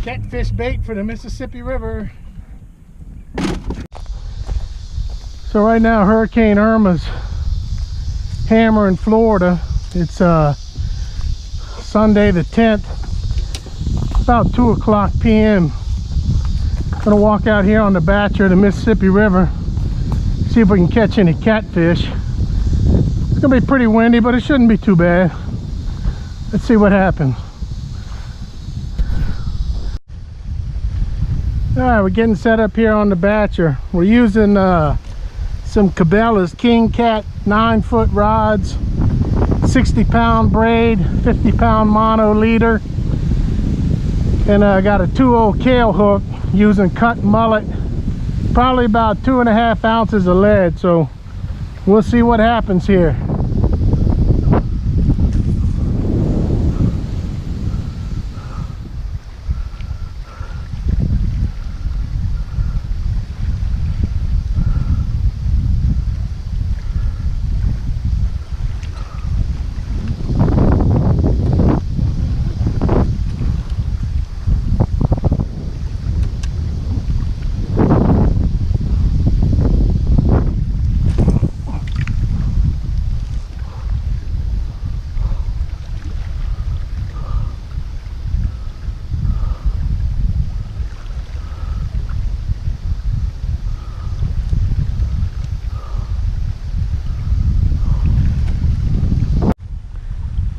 Catfish bait for the Mississippi River. So right now Hurricane Irma's hammering Florida. It's Sunday the 10th, about 2 p.m. Gonna walk out here on the Batcher of the Mississippi River, see if we can catch any catfish. It's gonna be pretty windy, but it shouldn't be too bad. Let's see what happens. Alright, we're getting set up here on the Batcher. We're using some Cabela's King Cat 9-foot rods, 60-pound braid, 50-pound mono leader, and I got a 2-0 Kale hook using cut mullet, probably about 2.5 ounces of lead. So we'll see what happens here.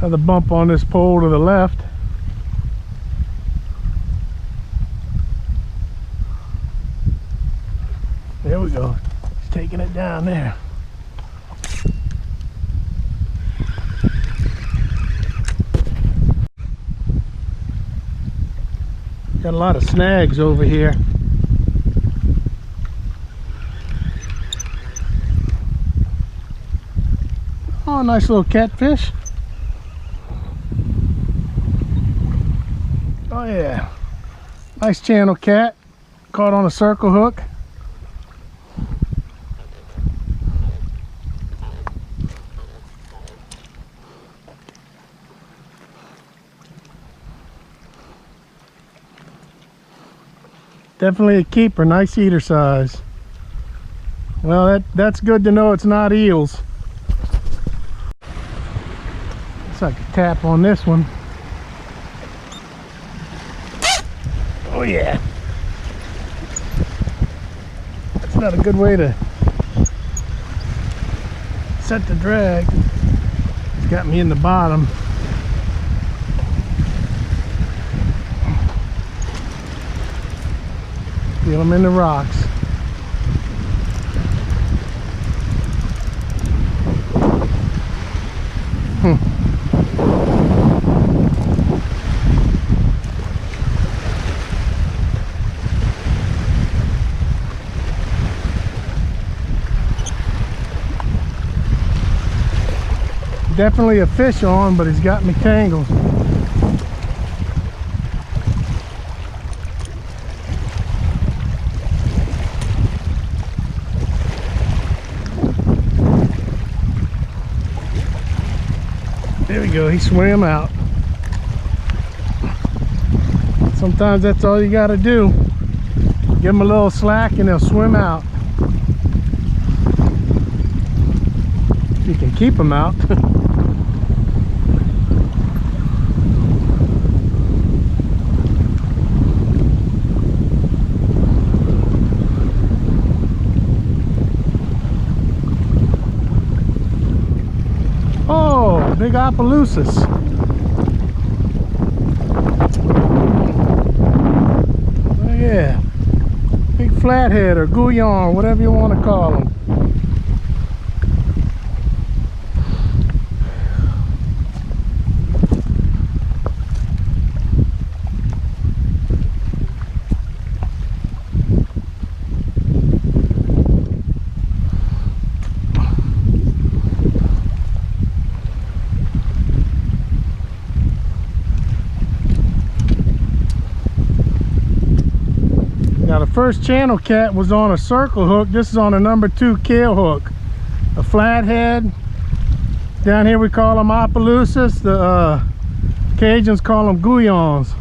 Another bump on this pole to the left. There we go. He's taking it down there. Got a lot of snags over here. Oh, nice little catfish. Oh yeah, nice channel cat, caught on a circle hook. Definitely a keeper, nice eater size. Well, that's good to know it's not eels. Looks like a tap on this one. Oh yeah, that's not a good way to set the drag. It's got me in the bottom. Feel them in the rocks. Definitely a fish on, but he's got me tangled. There we go, he swam out. Sometimes that's all you got to do. Give him a little slack and he'll swim out. You can keep him out. Oh, big Opelousas. Oh yeah, big flathead or gouillon, whatever you want to call them. Now the first channel cat was on a circle hook. This is on a number 2 Kale hook, a flathead. Down here we call them Opelousas. The Cajuns call them gouillons.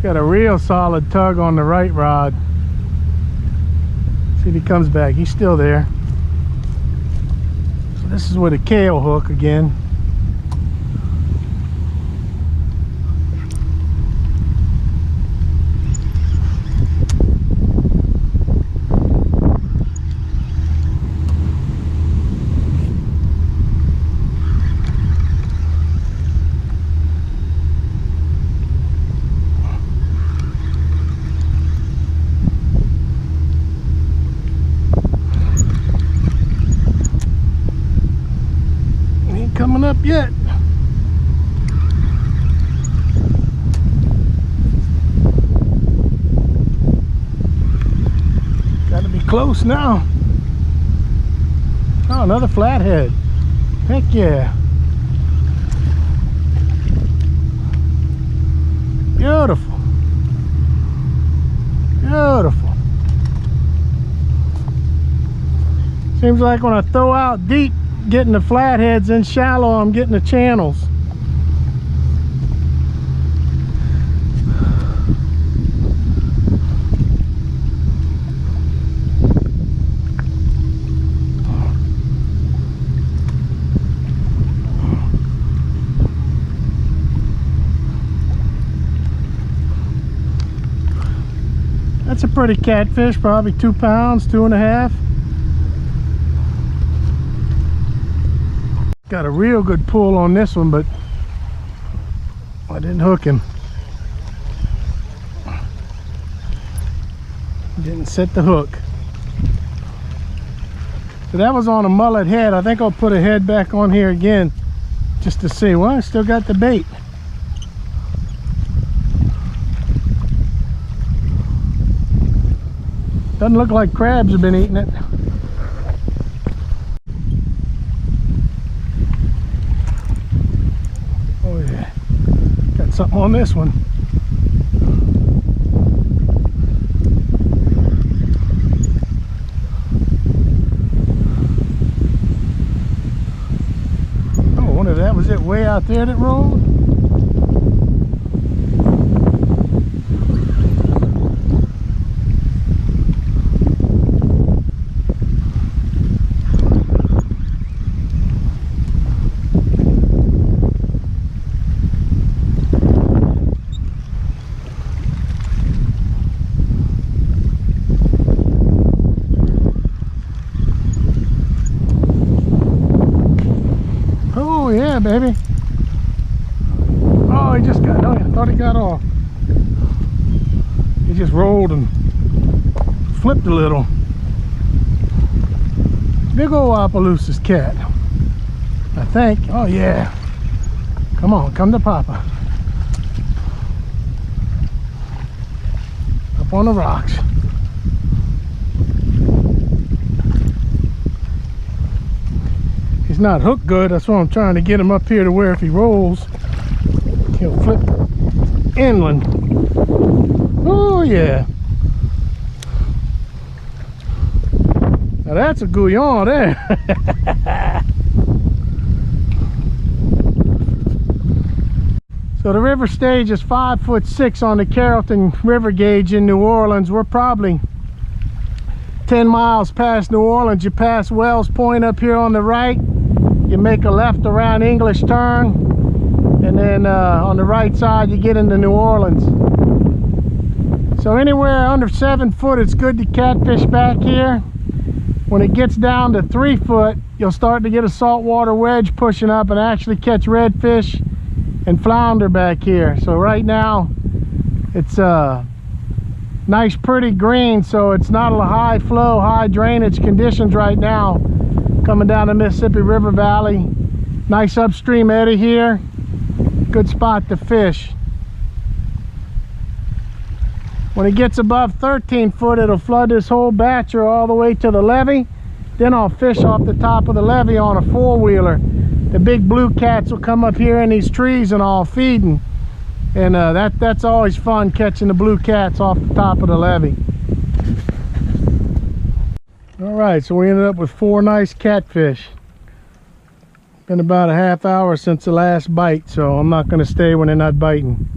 Got a real solid tug on the right rod. See if he comes back. He's still there. So this is with a kale hook again. Coming up yet. Got to be close now. Oh, another flathead. Heck yeah. Beautiful. Beautiful. Seems like when I throw out deep, getting the flatheads, in shallow I'm getting the channels. That's a pretty catfish, probably 2 pounds, 2.5. Got a real good pull on this one, but I didn't hook him. Didn't set the hook. So that was on a mullet head. I think I'll put a head back on here again just to see. Well, I still got the bait. Doesn't look like crabs have been eating it. Something on this one. Oh, I wonder if that was it way out there that rolled. Yeah, baby. Oh, he just got, oh, I thought he got off. He just rolled and flipped a little. Big old Opelousas cat, I think. Oh yeah. Come on, come to Papa. Up on the rocks. He's not hooked good, that's why I'm trying to get him up here to where if he rolls, he'll flip inland. Oh yeah. Now that's a gouillon there. So the river stage is 5'6" on the Carrollton River gauge in New Orleans. We're probably 10 miles past New Orleans. You pass Wells Point up here on the right. You make a left around English Turn, and then on the right side you get into New Orleans. So anywhere under 7 foot it's good to catfish back here. When it gets down to 3 foot, you'll start to get a saltwater wedge pushing up and actually catch redfish and flounder back here. So right now it's nice pretty green, so it's not a high flow, high drainage conditions right now coming down the Mississippi River Valley. Nice upstream eddy here, good spot to fish. When it gets above 13 foot, it'll flood this whole batcher all the way to the levee. Then I'll fish off the top of the levee on a four-wheeler. The big blue cats will come up here in these trees and all feeding. And that's always fun, catching the blue cats off the top of the levee. All right, so we ended up with 4 nice catfish. Been about a half hour since the last bite, so I'm not going to stay when they're not biting.